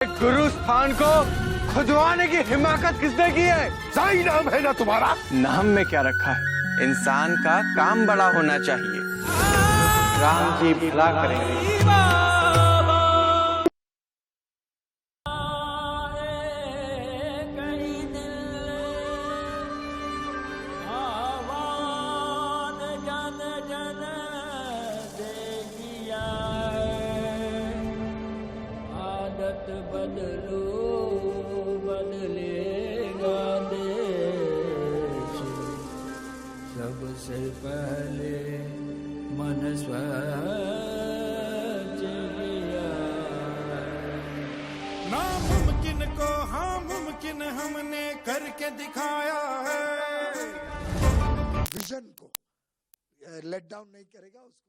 गुरु स्थान को खुदवाने की हिमाकत किसने की है? साई नाम है ना तुम्हारा? नाम में क्या रखा है? इंसान का काम बड़ा होना चाहिए। राम जी भला करेंगे। बदलो बदलेगा देश, सबसे पहले मन स्वच्छ किया। नामुमकिन को हाँ मुमकिन हमने करके दिखाया है। विजन को लेट डाउन नहीं करेगा उसको।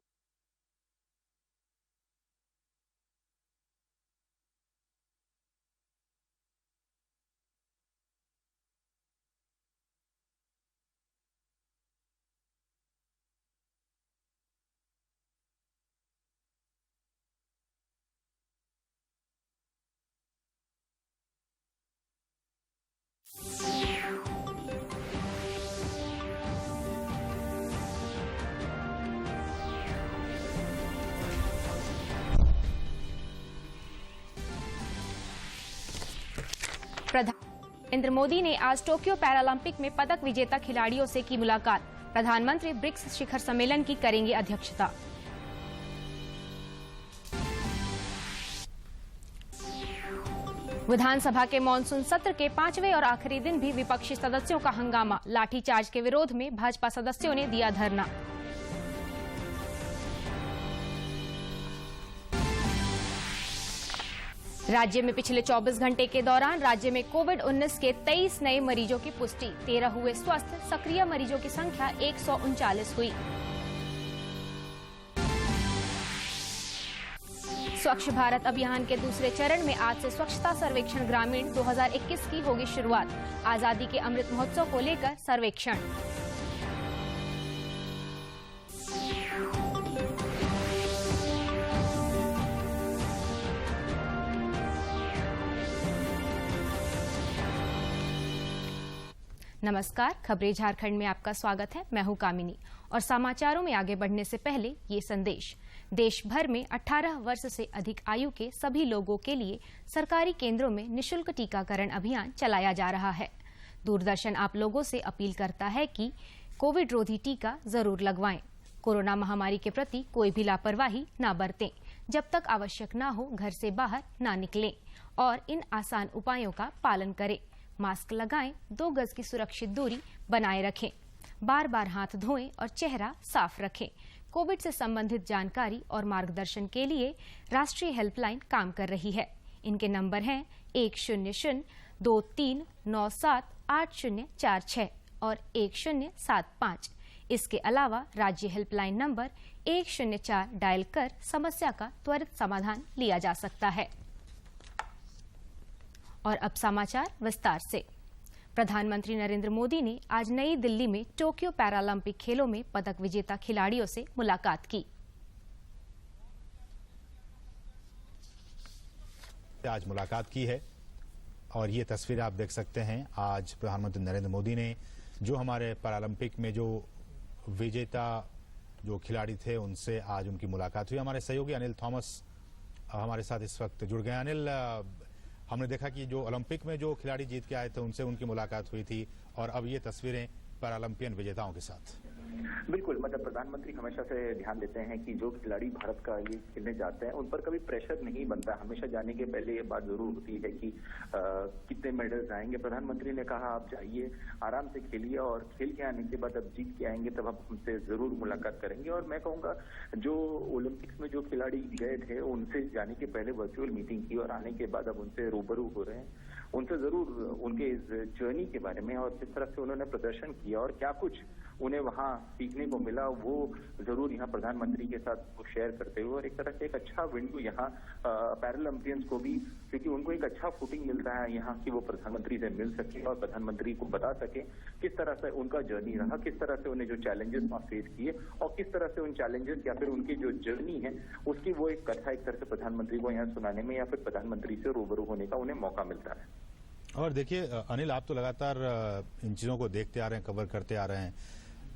प्रधानमंत्री नरेंद्र मोदी ने आज टोक्यो पैरालंपिक में पदक विजेता खिलाड़ियों से की मुलाकात। प्रधानमंत्री ब्रिक्स शिखर सम्मेलन की करेंगे अध्यक्षता। विधानसभा के मानसून सत्र के 5वें और आखिरी दिन भी विपक्षी सदस्यों का हंगामा। लाठीचार्ज के विरोध में भाजपा सदस्यों ने दिया धरना। राज्य में पिछले 24 घंटे के दौरान राज्य में कोविड-19 के 23 नए मरीजों की पुष्टि। 13 हुए स्वस्थ। सक्रिय मरीजों की संख्या 139 हुई। स्वच्छ भारत अभियान के दूसरे चरण में आज से स्वच्छता सर्वेक्षण ग्रामीण 2021 की होगी शुरुआत। आजादी के अमृत महोत्सव को लेकर सर्वेक्षण। नमस्कार, खबरें झारखंड में आपका स्वागत है। मैं हूं कामिनी और समाचारों में आगे बढ़ने से पहले ये संदेश। देश भर में 18 वर्ष से अधिक आयु के सभी लोगों के लिए सरकारी केंद्रों में निशुल्क टीकाकरण अभियान चलाया जा रहा है। दूरदर्शन आप लोगों से अपील करता है कि कोविड रोधी टीका जरूर लगवाएं। कोरोना महामारी के प्रति कोई भी लापरवाही न बरतें। जब तक आवश्यक न हो घर से बाहर न निकलें और इन आसान उपायों का पालन करें। मास्क लगाएं, 2 गज की सुरक्षित दूरी बनाए रखें, बार बार हाथ धोएं और चेहरा साफ रखें। कोविड से संबंधित जानकारी और मार्गदर्शन के लिए राष्ट्रीय हेल्पलाइन काम कर रही है। इनके नंबर हैं 100-2397-8046 और 1075। इसके अलावा राज्य हेल्पलाइन नंबर 104 डायल कर समस्या का त्वरित समाधान लिया जा सकता है। और अब समाचार विस्तार से। प्रधानमंत्री नरेंद्र मोदी ने आज नई दिल्ली में टोक्यो पैरालंपिक खेलों में पदक विजेता खिलाड़ियों से मुलाकात की। आज मुलाकात की है और ये तस्वीर आप देख सकते हैं। आज प्रधानमंत्री नरेंद्र मोदी ने जो हमारे पैरालंपिक में जो विजेता जो खिलाड़ी थे उनसे आज उनकी मुलाकात हुई। हमारे सहयोगी अनिल थॉमस हमारे साथ इस वक्त जुड़ गए। अनिल, हमने देखा कि जो ओलंपिक में जो खिलाड़ी जीत के आए थे उनसे उनकी मुलाकात हुई थी और अब ये तस्वीरें पैरालंपियन विजेताओं के साथ। बिल्कुल, मतलब प्रधानमंत्री हमेशा से ध्यान देते हैं कि जो खिलाड़ी भारत का ये खेलने जाते हैं उन पर कभी प्रेशर नहीं बनता। हमेशा जाने के पहले ये बात जरूर होती है कि कितने मेडल्स आएंगे। प्रधानमंत्री ने कहा आप जाइए, आराम से खेलिए और खेल के आने के बाद अब जीत के आएंगे तब आप हमसे जरूर मुलाकात करेंगे। और मैं कहूँगा जो ओलंपिक्स में जो खिलाड़ी गए थे उनसे जाने के पहले वर्चुअल मीटिंग की और आने के बाद अब उनसे रूबरू हो रहे हैं। उनसे जरूर उनके इस जर्नी के बारे में और किस तरह से उन्होंने प्रदर्शन किया और क्या कुछ उन्हें वहाँ सीखने को मिला वो जरूर यहाँ प्रधानमंत्री के साथ शेयर करते हुए, और एक तरह से एक अच्छा विंडो यहाँ पैरालंपियंस को भी, क्योंकि उनको एक अच्छा फुटिंग मिलता है यहाँ कि वो प्रधानमंत्री से मिल सके और प्रधानमंत्री को बता सके किस तरह से उनका जर्नी रहा, किस तरह से उन्हें जो चैलेंजेस वहाँ फेस किए और किस तरह से उन चैलेंजेस या फिर उनकी जो जर्नी है उसकी वो एक कथा एक तरह से प्रधानमंत्री को यहाँ सुनाने में या फिर प्रधानमंत्री से रूबरू होने का उन्हें मौका मिलता है। और देखिए अनिल, आप तो लगातार इन चीज़ों को देखते आ रहे हैं, कवर करते आ रहे हैं।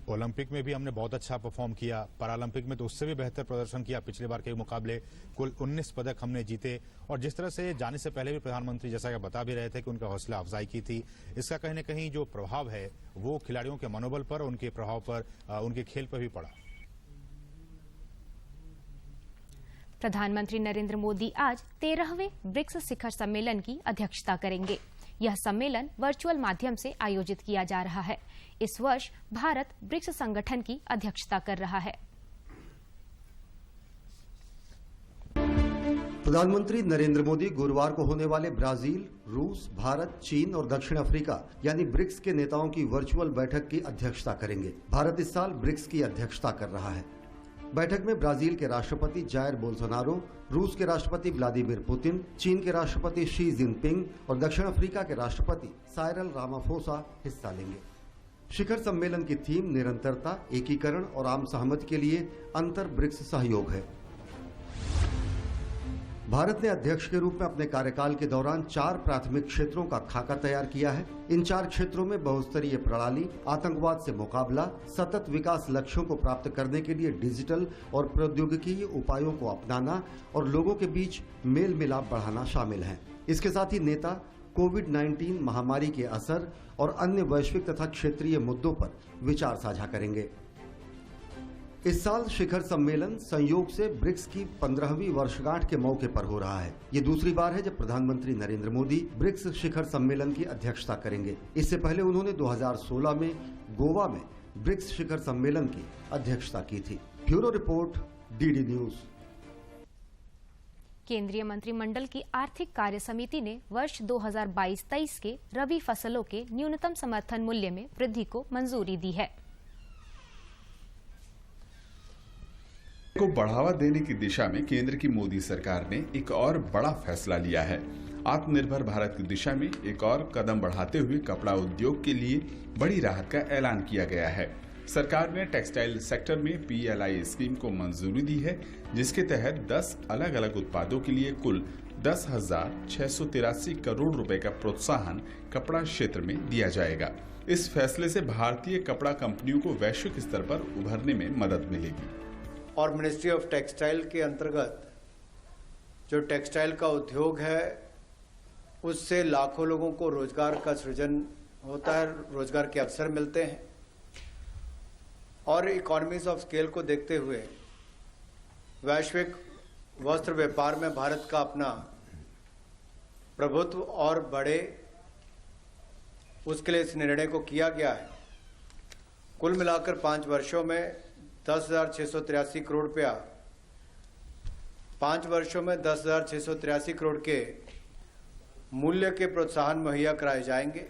ओलंपिक में भी हमने बहुत अच्छा परफॉर्म किया, पैरालंपिक में तो उससे भी बेहतर प्रदर्शन किया, पिछले बार के मुकाबले कुल 19 पदक हमने जीते। और जिस तरह से जाने से पहले भी प्रधानमंत्री जैसा कि बता भी रहे थे कि उनका हौसला अफजाई की थी, इसका कहीं न कहीं जो प्रभाव है वो खिलाड़ियों के मनोबल पर, उनके प्रभाव पर, उनके खेल पर भी पड़ा। प्रधानमंत्री नरेंद्र मोदी आज 13वें ब्रिक्स शिखर सम्मेलन की अध्यक्षता करेंगे। यह सम्मेलन वर्चुअल माध्यम से आयोजित किया जा रहा है। इस वर्ष भारत ब्रिक्स संगठन की अध्यक्षता कर रहा है। प्रधानमंत्री नरेंद्र मोदी गुरुवार को होने वाले ब्राजील, रूस, भारत, चीन और दक्षिण अफ्रीका यानी ब्रिक्स के नेताओं की वर्चुअल बैठक की अध्यक्षता करेंगे। भारत इस साल ब्रिक्स की अध्यक्षता कर रहा है। बैठक में ब्राजील के राष्ट्रपति जायर बोल्सोनारो, रूस के राष्ट्रपति व्लादिमीर पुतिन, चीन के राष्ट्रपति शी जिनपिंग और दक्षिण अफ्रीका के राष्ट्रपति साइरल रामाफोसा हिस्सा लेंगे। शिखर सम्मेलन की थीम निरंतरता, एकीकरण और आम सहमति के लिए अंतर ब्रिक्स सहयोग है। भारत ने अध्यक्ष के रूप में अपने कार्यकाल के दौरान 4 प्राथमिक क्षेत्रों का खाका तैयार किया है। इन 4 क्षेत्रों में बहुस्तरीय प्रणाली, आतंकवाद से मुकाबला, सतत विकास लक्ष्यों को प्राप्त करने के लिए डिजिटल और प्रौद्योगिकी उपायों को अपनाना और लोगों के बीच मेल मिलाप बढ़ाना शामिल है। इसके साथ ही नेता कोविड-19 महामारी के असर और अन्य वैश्विक तथा क्षेत्रीय मुद्दों पर विचार साझा करेंगे। इस साल शिखर सम्मेलन संयोग से ब्रिक्स की 15वीं वर्षगांठ के मौके पर हो रहा है। ये दूसरी बार है जब प्रधानमंत्री नरेंद्र मोदी ब्रिक्स शिखर सम्मेलन की अध्यक्षता करेंगे। इससे पहले उन्होंने 2016 में गोवा में ब्रिक्स शिखर सम्मेलन की अध्यक्षता की थी। Bureau report, DD news. केंद्रीय मंत्रिमंडल की आर्थिक कार्य समिति ने वर्ष 2022-23 के रबी फसलों के न्यूनतम समर्थन मूल्य में वृद्धि को मंजूरी दी है। को बढ़ावा देने की दिशा में केंद्र की मोदी सरकार ने एक और बड़ा फैसला लिया है। आत्मनिर्भर भारत की दिशा में एक और कदम बढ़ाते हुए कपड़ा उद्योग के लिए बड़ी राहत का ऐलान किया गया है। सरकार ने टेक्सटाइल सेक्टर में PLI स्कीम को मंजूरी दी है, जिसके तहत 10 अलग अलग उत्पादों के लिए कुल 10,683 करोड़ रुपए का प्रोत्साहन कपड़ा क्षेत्र में दिया जाएगा। इस फैसले से भारतीय कपड़ा कंपनियों को वैश्विक स्तर पर उभरने में मदद मिलेगी। और मिनिस्ट्री ऑफ टेक्सटाइल के अंतर्गत जो टेक्सटाइल का उद्योग है उससे लाखों लोगों को रोजगार का सृजन होता है, रोजगार के अवसर मिलते हैं और इकोनॉमीज ऑफ स्केल को देखते हुए वैश्विक वस्त्र व्यापार में भारत का अपना प्रभुत्व और बढ़े, उसके लिए इस निर्णय को किया गया है। कुल मिलाकर 5 वर्षों में 10,683 करोड़ रुपया, 5 वर्षों में 10,683 करोड़ के मूल्य के प्रोत्साहन मुहैया कराए जाएंगे।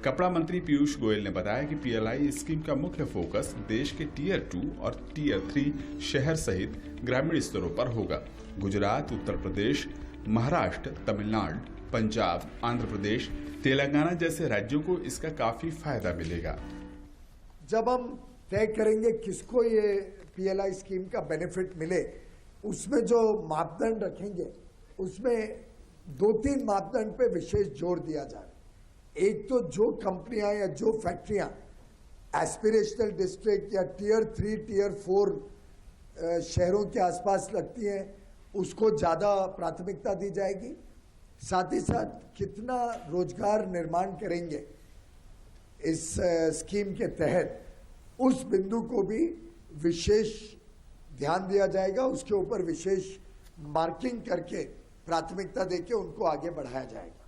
कपड़ा मंत्री पीयूष गोयल ने बताया कि PLI स्कीम का मुख्य फोकस देश के टियर 2 और टियर 3 शहर सहित ग्रामीण स्तरों पर होगा। गुजरात, उत्तर प्रदेश, महाराष्ट्र, तमिलनाडु, पंजाब, आंध्र प्रदेश, तेलंगाना जैसे राज्यों को इसका काफी फायदा मिलेगा। जब हम तय करेंगे किसको ये PLI स्कीम का बेनिफिट मिले, उसमें जो मापदंड रखेंगे उसमें 2-3 मापदंड पे विशेष जोर दिया जाए। एक तो जो कंपनियां या जो फैक्ट्रियां एस्पिरेशनल डिस्ट्रिक्ट या टियर 3, टियर 4 शहरों के आसपास लगती हैं उसको ज्यादा प्राथमिकता दी जाएगी। साथ ही साथ कितना रोजगार निर्माण करेंगे इस स्कीम के तहत, उस बिंदु को भी विशेष ध्यान दिया जाएगा। उसके ऊपर विशेष मार्किंग करके प्राथमिकता देके उनको आगे बढ़ाया जाएगा।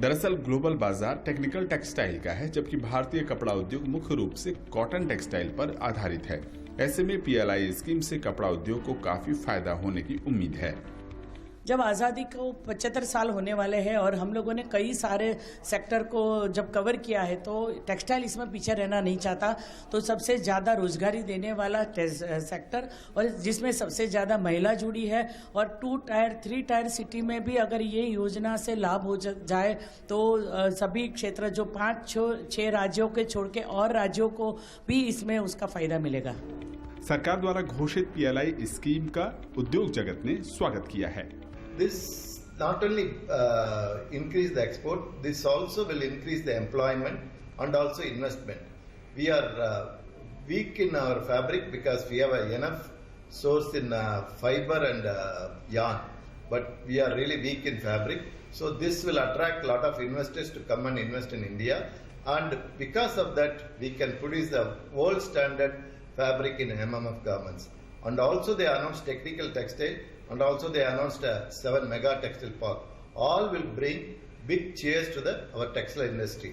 दरअसल ग्लोबल बाजार टेक्निकल टेक्सटाइल का है, जबकि भारतीय कपड़ा उद्योग मुख्य रूप से कॉटन टेक्सटाइल पर आधारित है। ऐसे में PLI स्कीम से कपड़ा उद्योग को काफी फायदा होने की उम्मीद है। जब आज़ादी को 75 साल होने वाले हैं और हम लोगों ने कई सारे सेक्टर को जब कवर किया है, तो टेक्सटाइल इसमें पीछे रहना नहीं चाहता। तो सबसे ज़्यादा रोजगारी देने वाला सेक्टर और जिसमें सबसे ज़्यादा महिला जुड़ी है, और 2 टायर 3 टायर सिटी में भी अगर ये योजना से लाभ हो जाए तो सभी क्षेत्र जो 5-6 राज्यों के छोड़ के और राज्यों को भी इसमें उसका फायदा मिलेगा। सरकार द्वारा घोषित पीएलआई स्कीम का उद्योग जगत ने स्वागत किया है। This not only increase the export, this also will increase the employment and also investment. We are weak in our fabric because we have enough source in fiber and yarn, but we are really weak in fabric. So this will attract a lot of investors to come and invest in India, and because of that we can produce the world standard fabric in MMF garments. And also they announced technical textile, and also they announced a 7 mega textile park. All will bring big cheers to our textile industry.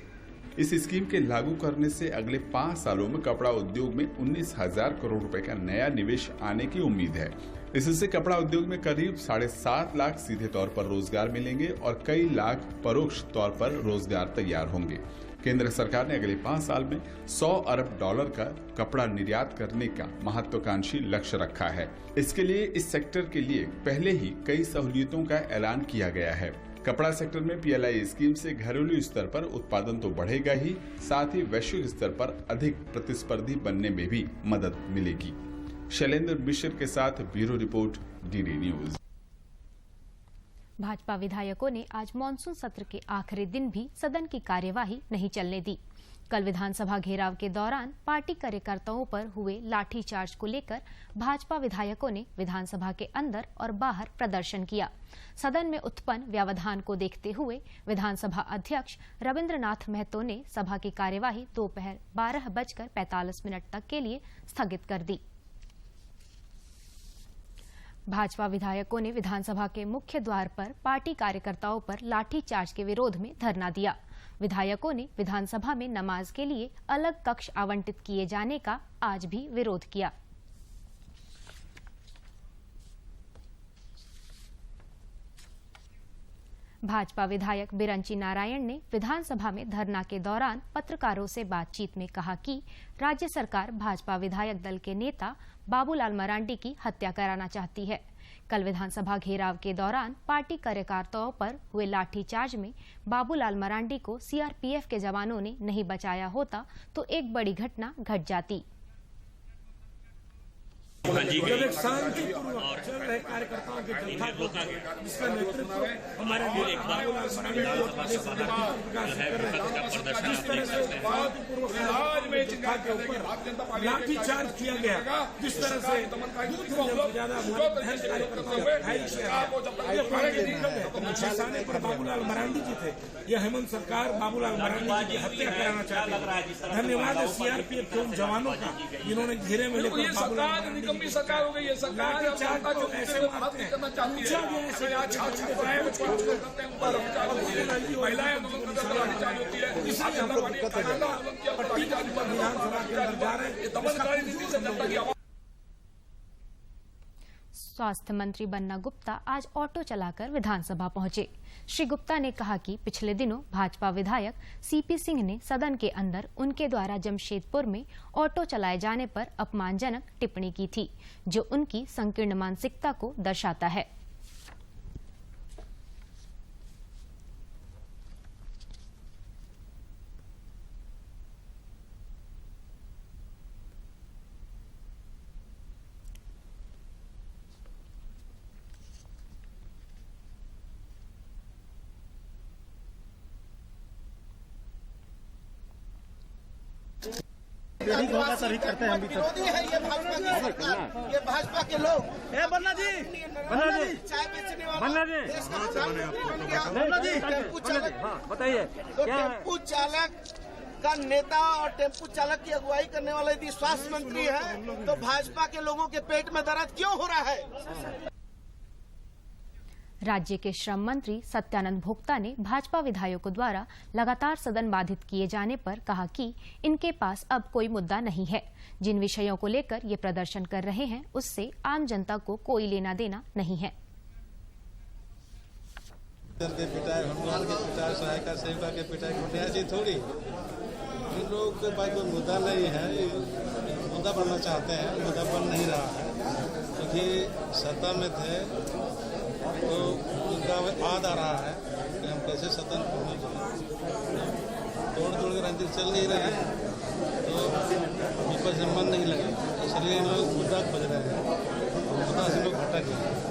इस scheme के लागू करने से अगले 5 सालों में कपड़ा उद्योग में 19,000 करोड़ रुपए का नया निवेश आने की उम्मीद है। इससे कपड़ा उद्योग में करीब 7.5 लाख सीधे तौर पर रोजगार मिलेंगे और कई लाख परोक्ष तौर पर रोजगार तैयार होंगे। केंद्र सरकार ने अगले 5 साल में $100 अरब का कपड़ा निर्यात करने का महत्वाकांक्षी लक्ष्य रखा है। इसके लिए इस सेक्टर के लिए पहले ही कई सहूलियतों का ऐलान किया गया है। कपड़ा सेक्टर में पीएलआई स्कीम से घरेलू स्तर पर उत्पादन तो बढ़ेगा ही, साथ ही वैश्विक स्तर पर अधिक प्रतिस्पर्धी बनने में भी मदद मिलेगी। शैलेंद्र मिश्र के साथ bureau report, DD news. Bhajpa विधायकों ने आज मॉनसून सत्र के आखिरी दिन भी सदन की कार्यवाही नहीं चलने दी। कल विधानसभा घेराव के दौरान पार्टी कार्यकर्ताओं पर हुए लाठीचार्ज को लेकर भाजपा विधायकों ने विधानसभा के अंदर और बाहर प्रदर्शन किया। सदन में उत्पन्न व्यवधान को देखते हुए विधानसभा अध्यक्ष रविंद्रनाथ महतो ने सभा की कार्यवाही दोपहर 12:45 तक के लिए स्थगित कर दी। भाजपा विधायकों ने विधानसभा के मुख्य द्वार पर पार्टी कार्यकर्ताओं पर लाठीचार्ज के विरोध में धरना दिया। विधायकों ने विधानसभा में नमाज के लिए अलग कक्ष आवंटित किए जाने का आज भी विरोध किया। भाजपा विधायक बिरंची नारायण ने विधानसभा में धरना के दौरान पत्रकारों से बातचीत में कहा कि राज्य सरकार भाजपा विधायक दल के नेता बाबूलाल मरांडी की हत्या कराना चाहती है। कल विधानसभा घेराव के दौरान पार्टी कार्यकर्ताओं पर हुए लाठीचार्ज में बाबूलाल मरांडी को सीआरपीएफ के जवानों ने नहीं बचाया होता तो एक बड़ी घटना घट जाती। जब एक शांतिपूर्वक चल रहे कार्यकर्ताओं की जनता को जिसका नेतृत्व हमारे बाबूलाल मरांडी जिस तरह से शांतिपूर्वक जनता के ऊपर लाठीचार्ज किया गया, जिस तरह से निशाने पर बाबूलाल मरांडी जी थे, यह हेमंत सरकार बाबूलाल मरांडी जी की हत्या कराना चाहती है। धन्यवाद है सीआरपीएफ के उन जवानों का जिन्होंने घेरे में लेकर बाबूलाल सरकार हो गई है। सरकार जनता को ऐसे मारते हैं, पूछा गया है महिलाएं आंदोलन होती है, इसलिए हम लोग विधानसभा के अंदर जा रहे हैं। दमनकारी नीति से जनता की आवाज। स्वास्थ्य मंत्री बन्ना गुप्ता आज ऑटो चलाकर विधानसभा पहुंचे। श्री गुप्ता ने कहा कि पिछले दिनों भाजपा विधायक सीपी सिंह ने सदन के अंदर उनके द्वारा जमशेदपुर में ऑटो चलाए जाने पर अपमानजनक टिप्पणी की थी, जो उनकी संकीर्ण मानसिकता को दर्शाता है। सभी करते हैं, विरोधी है ये भाजपा की सरकार, ये भाजपा के लोग। बन्ना जी चाय बेचने वाला देश का प्रधानमंत्री बन गया। टेम्पू चालक बताइए, तो टेम्पू चालक का नेता और टेम्पू चालक की अगुवाई करने वाला यदि स्वास्थ्य मंत्री है तो भाजपा के लोगों के पेट में दर्द क्यों हो रहा है? राज्य के श्रम मंत्री सत्यानंद भोक्ता ने भाजपा विधायकों द्वारा लगातार सदन बाधित किए जाने पर कहा कि इनके पास अब कोई मुद्दा नहीं है। जिन विषयों को लेकर ये प्रदर्शन कर रहे हैं उससे आम जनता को कोई लेना देना नहीं है। के पिटाई, हनुमान के पिटाई, सहायिका सेविका के पिटाई होने ऐसी थोड़ी। इन लोगों के पास कोई मुद्दा नहीं है, मुद्दा बनना चाहते हैं, मुद्दा बन नहीं रहा है क्योंकि सत्ता में थे तो उनका याद आ रहा है कि हम कैसे सत्ता तोड़ के राजनीति चल नहीं रहे हैं, तो विपक्ष में मन नहीं लगे, इसलिए इन लोग मुद्दा खोज रहे हैं, मुद्दा से लोग भटक गए।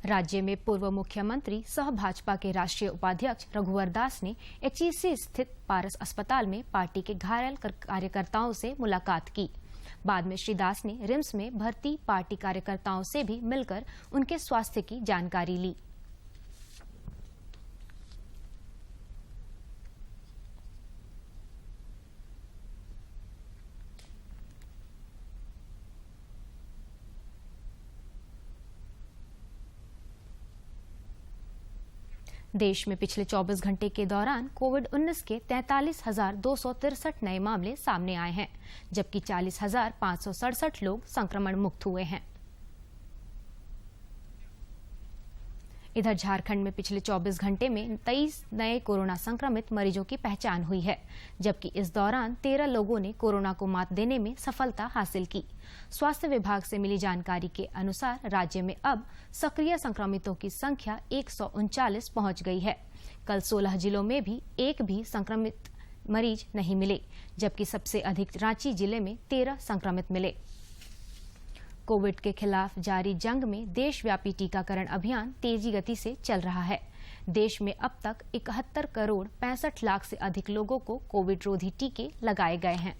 राज्य में पूर्व मुख्यमंत्री सह भाजपा के राष्ट्रीय उपाध्यक्ष रघुवर दास ने एचईसी स्थित पारस अस्पताल में पार्टी के घायल कार्यकर्ताओं से मुलाकात की। बाद में श्री दास ने रिम्स में भर्ती पार्टी कार्यकर्ताओं से भी मिलकर उनके स्वास्थ्य की जानकारी ली। देश में पिछले 24 घंटे के दौरान कोविड-19 के 43,263 नए मामले सामने आए हैं, जबकि 40,567 लोग संक्रमण मुक्त हुए हैं। इधर झारखंड में पिछले 24 घंटे में 23 नए कोरोना संक्रमित मरीजों की पहचान हुई है, जबकि इस दौरान 13 लोगों ने कोरोना को मात देने में सफलता हासिल की। स्वास्थ्य विभाग से मिली जानकारी के अनुसार राज्य में अब सक्रिय संक्रमितों की संख्या 139 पहुंच गई है। कल 16 जिलों में भी एक भी संक्रमित मरीज नहीं मिले, जबकि सबसे अधिक रांची जिले में 13 संक्रमित मिले। कोविड के खिलाफ जारी जंग में देशव्यापी टीकाकरण अभियान तेजी गति से चल रहा है। देश में अब तक 71 करोड़ 65 लाख से अधिक लोगों को कोविड रोधी टीके लगाए गए हैं।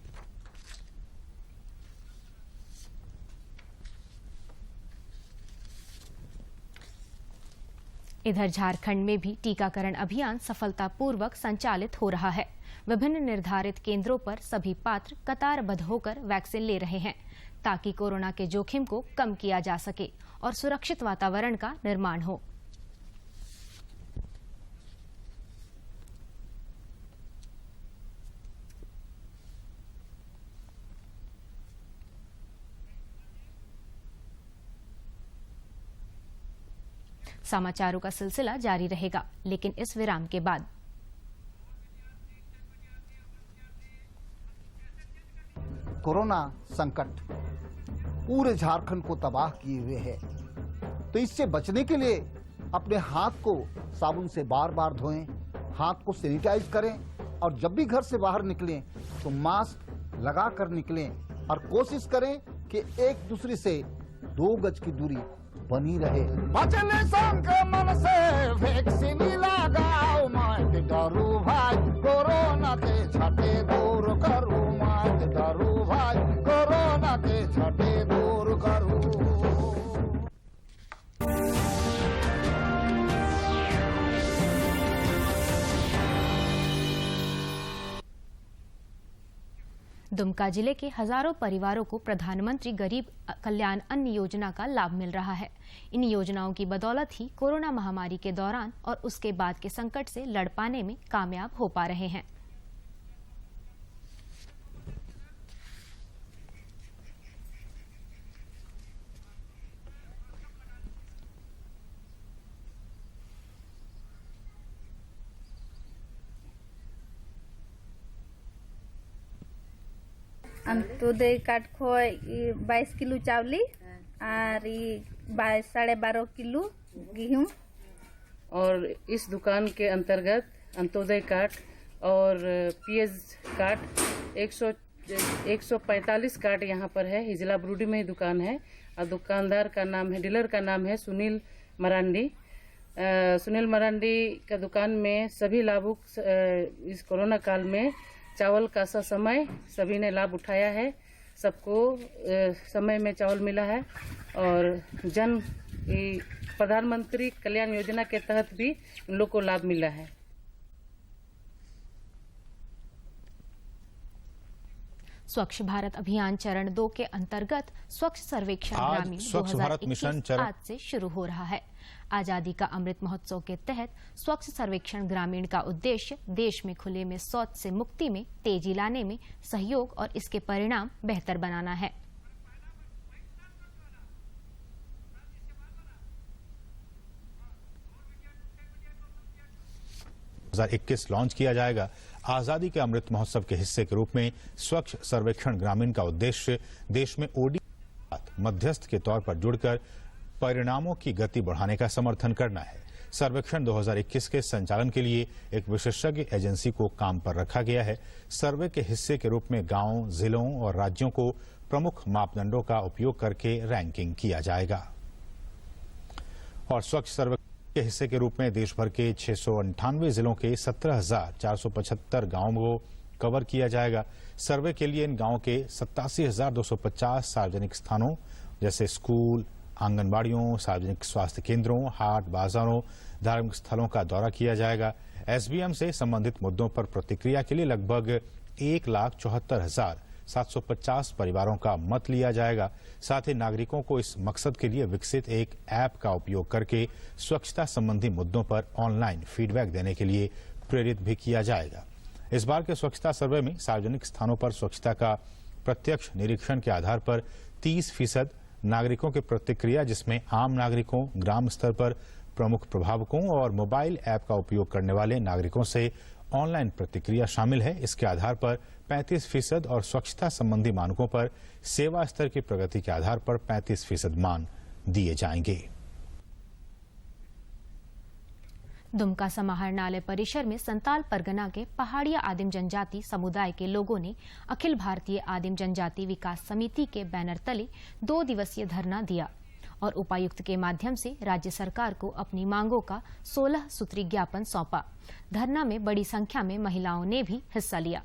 इधर झारखंड में भी टीकाकरण अभियान सफलतापूर्वक संचालित हो रहा है। विभिन्न निर्धारित केंद्रों पर सभी पात्र कतारबद्ध होकर वैक्सीन ले रहे हैं, ताकि कोरोना के जोखिम को कम किया जा सके और सुरक्षित वातावरण का निर्माण हो। समाचारों का सिलसिला जारी रहेगा, लेकिन इस विराम के बाद। कोरोना संकट पूरे झारखंड को तबाह किए हुए है, तो इससे बचने के लिए अपने हाथ को साबुन से बार बार धोएं, हाथ को सैनिटाइज करें और जब भी घर से बाहर निकलें तो मास्क लगा कर निकलें और कोशिश करें कि एक दूसरे से 2 गज की दूरी बनी रहे। बचने संक्रमण से वैक्सीन लगाओ, मत डरो भाई, कोरोना के छठे दूर करो, मत डरो भाई, कोरोना के छठे दूर करो। दुमका जिले के हजारों परिवारों को प्रधानमंत्री गरीब कल्याण अन्न योजना का लाभ मिल रहा है। इन योजनाओं की बदौलत ही कोरोना महामारी के दौरान और उसके बाद के संकट से लड़ पाने में कामयाब हो पा रहे हैं। अंत्योदय कार्ड खोय 22 किलो चावली और 12.5 किलो गेहूँ। और इस दुकान के अंतर्गत अंत्योदय कार्ड और पीएस कार्ड 145 कार्ड यहाँ पर है। हिजला ब्रूडी में ही दुकान है और दुकानदार का नाम है, डीलर का नाम है सुनील मरांडी। सुनील मरांडी का दुकान में सभी लाभुक इस कोरोना काल में चावल का समय सभी ने लाभ उठाया है। सबको समय में चावल मिला है और प्रधानमंत्री कल्याण योजना के तहत भी उन लोग को लाभ मिला है। स्वच्छ भारत अभियान चरण 2 के अंतर्गत स्वच्छ सर्वेक्षण ग्रामीण 2021 आज से शुरू हो रहा है। आजादी का अमृत महोत्सव के तहत स्वच्छ सर्वेक्षण ग्रामीण का उद्देश्य देश में खुले में शौच से मुक्ति में तेजी लाने में सहयोग और इसके परिणाम बेहतर बनाना है। 2021 लॉन्च किया जाएगा। आजादी के अमृत महोत्सव के हिस्से के रूप में स्वच्छ सर्वेक्षण ग्रामीण का उद्देश्य देश में ओडी मध्यस्थ के तौर पर जुड़कर परिणामों की गति बढ़ाने का समर्थन करना है। सर्वेक्षण 2021 के संचालन के लिए एक विशेषज्ञ एजेंसी को काम पर रखा गया है। सर्वे के हिस्से के रूप में गांवों, जिलों और राज्यों को प्रमुख मापदंडों का उपयोग करके रैंकिंग किया जाएगा। और स्वच्छ सर्वेक्षण के हिस्से के रूप में देश भर के 698 जिलों के 17,475 गांवों को कवर किया जाएगा। सर्वे के लिए इन गांवों के 87,250 सार्वजनिक स्थानों जैसे स्कूल, आंगनबाड़ियों, सार्वजनिक स्वास्थ्य केंद्रों, हाट बाजारों, धार्मिक स्थलों का दौरा किया जाएगा। एसबीएम से संबंधित मुद्दों पर प्रतिक्रिया के लिए लगभग 1,74,750 परिवारों का मत लिया जाएगा। साथ ही नागरिकों को इस मकसद के लिए विकसित एक ऐप का उपयोग करके स्वच्छता संबंधी मुद्दों पर ऑनलाइन फीडबैक देने के लिए प्रेरित भी किया जाएगा। इस बार के स्वच्छता सर्वे में सार्वजनिक स्थानों पर स्वच्छता का प्रत्यक्ष निरीक्षण के आधार पर 30% नागरिकों की प्रतिक्रिया, जिसमें आम नागरिकों, ग्राम स्तर पर प्रमुख प्रभावकों और मोबाइल ऐप का उपयोग करने वाले नागरिकों से ऑनलाइन प्रतिक्रिया शामिल है। इसके आधार पर 35% और स्वच्छता संबंधी मानकों पर सेवा स्तर की प्रगति के आधार पर 35% मान दिए जाएंगे। दुमका समाहरणालय परिसर में संताल परगना के पहाड़िया आदिम जनजाति समुदाय के लोगों ने अखिल भारतीय आदिम जनजाति विकास समिति के बैनर तले 2 दिवसीय धरना दिया और उपायुक्त के माध्यम से राज्य सरकार को अपनी मांगों का 16 सूत्री ज्ञापन सौंपा। धरना में बड़ी संख्या में महिलाओं ने भी हिस्सा लिया।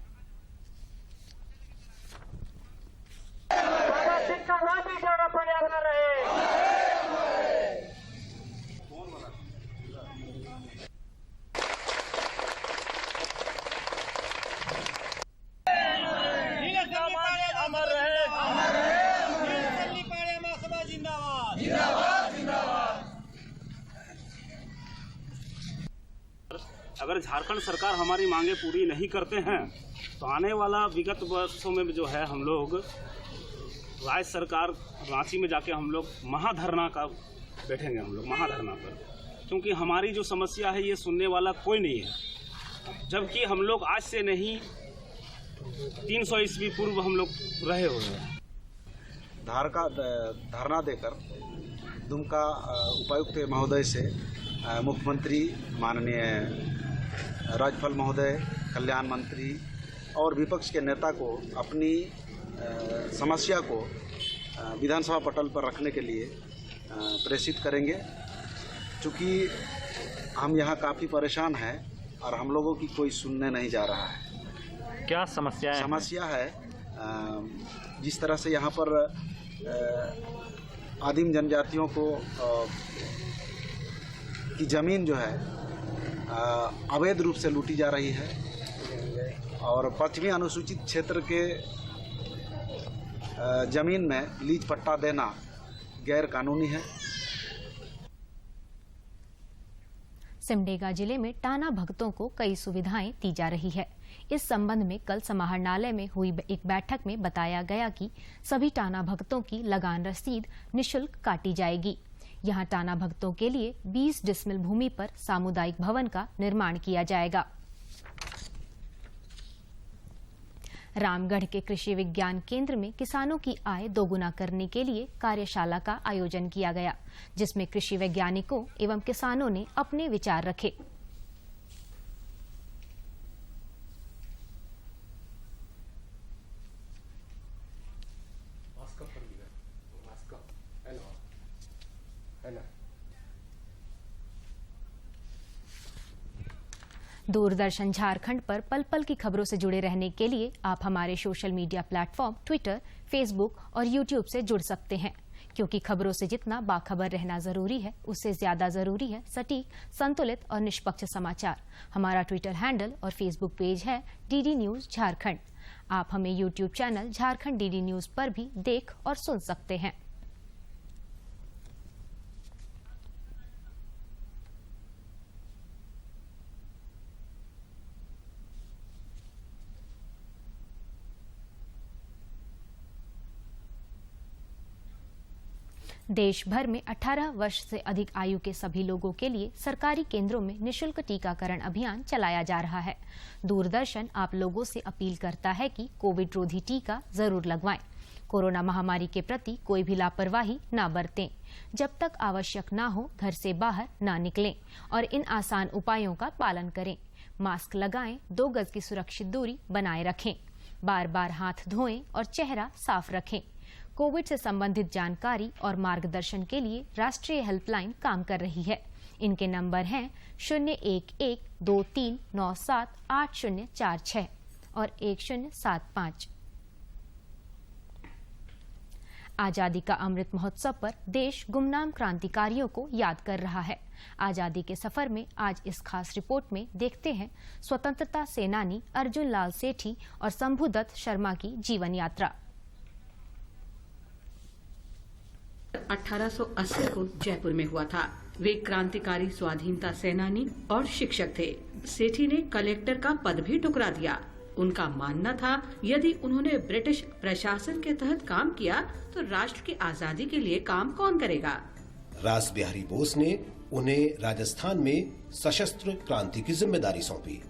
अगर झारखंड सरकार हमारी मांगे पूरी नहीं करते हैं तो आने वाला विगत वर्षों में जो है हम लोग राज्य सरकार रांची में जाके हम लोग महाधरना का बैठेंगे, हम लोग महाधरना पर, क्योंकि हमारी जो समस्या है ये सुनने वाला कोई नहीं है। जबकि हम लोग आज से नहीं 300 ईस्वी पूर्व हम लोग रहे हुए हैं। धरना देकर दुमका उपायुक्त महोदय से मुख्यमंत्री माननीय राज्यपाल महोदय, कल्याण मंत्री और विपक्ष के नेता को अपनी समस्या को विधानसभा पटल पर रखने के लिए प्रेषित करेंगे। चूँकि हम यहाँ काफ़ी परेशान हैं और हम लोगों की कोई सुनने नहीं जा रहा है। क्या समस्या है? समस्या है जिस तरह से यहाँ पर आदिम जनजातियों को की ज़मीन जो है अवैध रूप से लूटी जा रही है और पश्चिमी अनुसूचित क्षेत्र के ज़मीन में लीज पट्टा देना गैर कानूनी है। सिमडेगा जिले में टाना भक्तों को कई सुविधाएं दी जा रही है। इस संबंध में कल समाहरणालय में हुई एक बैठक में बताया गया कि सभी टाना भक्तों की लगान रसीद निःशुल्क काटी जाएगी। यहां टाना भक्तों के लिए 20 डिसमिल भूमि पर सामुदायिक भवन का निर्माण किया जाएगा। रामगढ़ के कृषि विज्ञान केंद्र में किसानों की आय दोगुना करने के लिए कार्यशाला का आयोजन किया गया, जिसमें कृषि वैज्ञानिकों एवं किसानों ने अपने विचार रखे। दूरदर्शन झारखंड पर पल पल की खबरों से जुड़े रहने के लिए आप हमारे social media platform Twitter, Facebook और यूट्यूब से जुड़ सकते हैं, क्योंकि खबरों से जितना बाखबर रहना जरूरी है, उससे ज्यादा जरूरी है सटीक, संतुलित और निष्पक्ष समाचार। हमारा ट्विटर हैंडल और फेसबुक पेज है डीडी न्यूज झारखंड। आप हमें YouTube channel Jharkhand DD news पर भी देख और सुन सकते हैं। देश भर में 18 वर्ष से अधिक आयु के सभी लोगों के लिए सरकारी केंद्रों में निशुल्क टीकाकरण अभियान चलाया जा रहा है। दूरदर्शन आप लोगों से अपील करता है कि कोविड रोधी टीका जरूर लगवाएं। कोरोना महामारी के प्रति कोई भी लापरवाही न बरतें। जब तक आवश्यक न हो घर से बाहर न निकलें और इन आसान उपायों का पालन करें। मास्क लगाएं, 2 गज की सुरक्षित दूरी बनाए रखें, बार बार हाथ धोएं और चेहरा साफ रखें। कोविड से संबंधित जानकारी और मार्गदर्शन के लिए राष्ट्रीय हेल्पलाइन काम कर रही है। इनके नंबर हैं 011239780046 और 1075। आजादी का अमृत महोत्सव पर देश गुमनाम क्रांतिकारियों को याद कर रहा है। आजादी के सफर में आज इस खास रिपोर्ट में देखते हैं स्वतंत्रता सेनानी अर्जुन लाल सेठी और शंभुदत्त शर्मा की जीवन यात्रा। 1880 को जयपुर में हुआ था। वे क्रांतिकारी स्वाधीनता सेनानी और शिक्षक थे। सेठी ने कलेक्टर का पद भी ठुकरा दिया। उनका मानना था यदि उन्होंने ब्रिटिश प्रशासन के तहत काम किया तो राष्ट्र की आजादी के लिए काम कौन करेगा। रास बिहारी बोस ने उन्हें राजस्थान में सशस्त्र क्रांति की जिम्मेदारी सौंपी।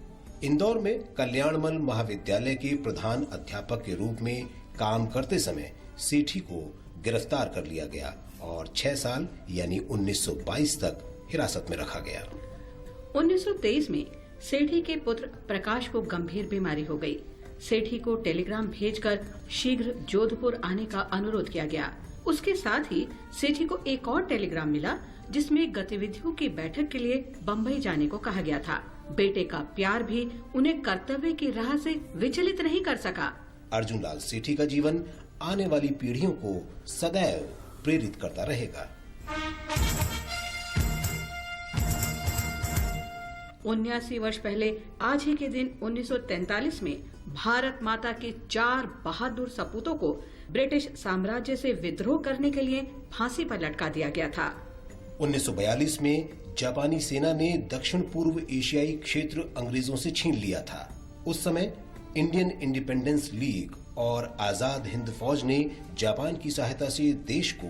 इंदौर में कल्याणमल महाविद्यालय के प्रधान अध्यापक के रूप में काम करते समय सेठी को गिरफ्तार कर लिया गया और 6 साल यानी 1922 तक हिरासत में रखा गया। 1923 में सेठी के पुत्र प्रकाश को गंभीर बीमारी हो गई। सेठी को टेलीग्राम भेजकर शीघ्र जोधपुर आने का अनुरोध किया गया। उसके साथ ही सेठी को एक और टेलीग्राम मिला जिसमें गतिविधियों की बैठक के लिए बम्बई जाने को कहा गया था। बेटे का प्यार भी उन्हें कर्तव्य की राह से विचलित नहीं कर सका। अर्जुन लाल सेठी का जीवन आने वाली पीढ़ियों को सदैव प्रेरित करता रहेगा। 79 वर्ष पहले आज ही के दिन 1943 में भारत माता के 4 बहादुर सपूतों को ब्रिटिश साम्राज्य से विद्रोह करने के लिए फांसी पर लटका दिया गया था। 1942 में जापानी सेना ने दक्षिण पूर्व एशियाई क्षेत्र अंग्रेजों से छीन लिया था। उस समय इंडियन इंडिपेंडेंस लीग और आजाद हिंद फौज ने जापान की सहायता से देश को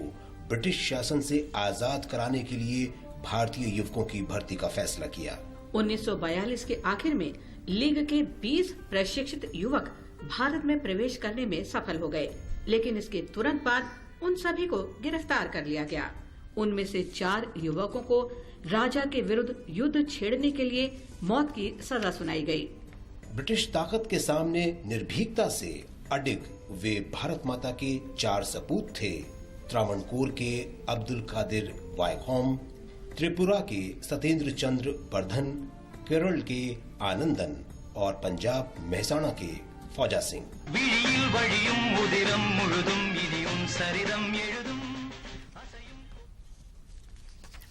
ब्रिटिश शासन से आजाद कराने के लिए भारतीय युवकों की भर्ती का फैसला किया। 1942 के आखिर में लीग के 20 प्रशिक्षित युवक भारत में प्रवेश करने में सफल हो गए, लेकिन इसके तुरंत बाद उन सभी को गिरफ्तार कर लिया गया। उनमें से 4 युवकों को राजा के विरुद्ध युद्ध छेड़ने के लिए मौत की सजा सुनाई गई। ब्रिटिश ताकत के सामने निर्भीकता से अडिग वे भारत माता के 4 सपूत थे। त्रावणकोर के अब्दुल कादिर वायकॉम, त्रिपुरा के सत्येंद्र चंद्र बर्धन, केरल के आनंदन और पंजाब मेहसाणा के फौजा सिंह।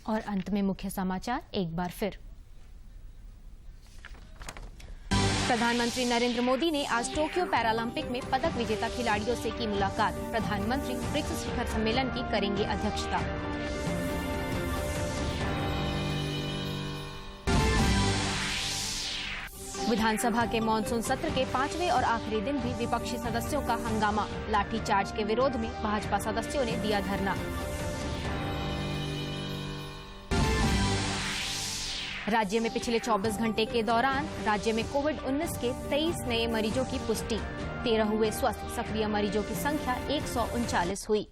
और अंत में मुख्य समाचार एक बार फिर। प्रधानमंत्री नरेंद्र मोदी ने आज टोक्यो पैरालंपिक में पदक विजेता खिलाड़ियों से की मुलाकात। प्रधानमंत्री ब्रिक्स शिखर सम्मेलन की करेंगे अध्यक्षता। विधानसभा के मानसून सत्र के 5वें और आखिरी दिन भी विपक्षी सदस्यों का हंगामा। लाठीचार्ज के विरोध में भाजपा सदस्यों ने दिया धरना। राज्य में पिछले 24 घंटे के दौरान राज्य में कोविड-19 के 23 नए मरीजों की पुष्टि। 13 हुए स्वस्थ। सक्रिय मरीजों की संख्या 139 हुई।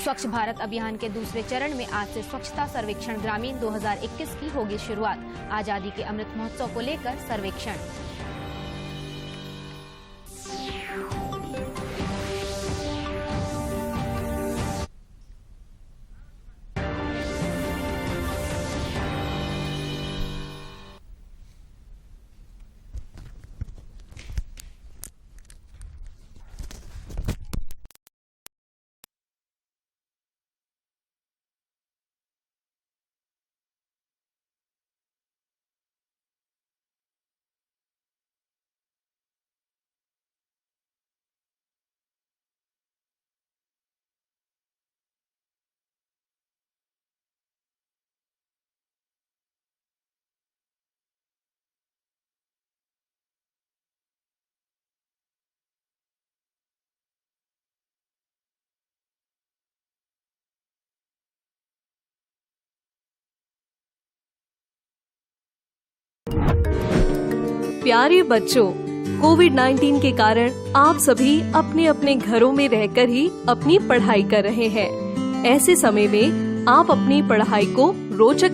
स्वच्छ भारत अभियान के दूसरे चरण में आज से स्वच्छता सर्वेक्षण ग्रामीण 2021 की होगी शुरुआत। आजादी के अमृत महोत्सव को लेकर सर्वेक्षण। प्यारे बच्चों, कोविड-19 के कारण आप सभी अपने अपने घरों में रहकर ही अपनी पढ़ाई कर रहे हैं। ऐसे समय में आप अपनी पढ़ाई को रोचक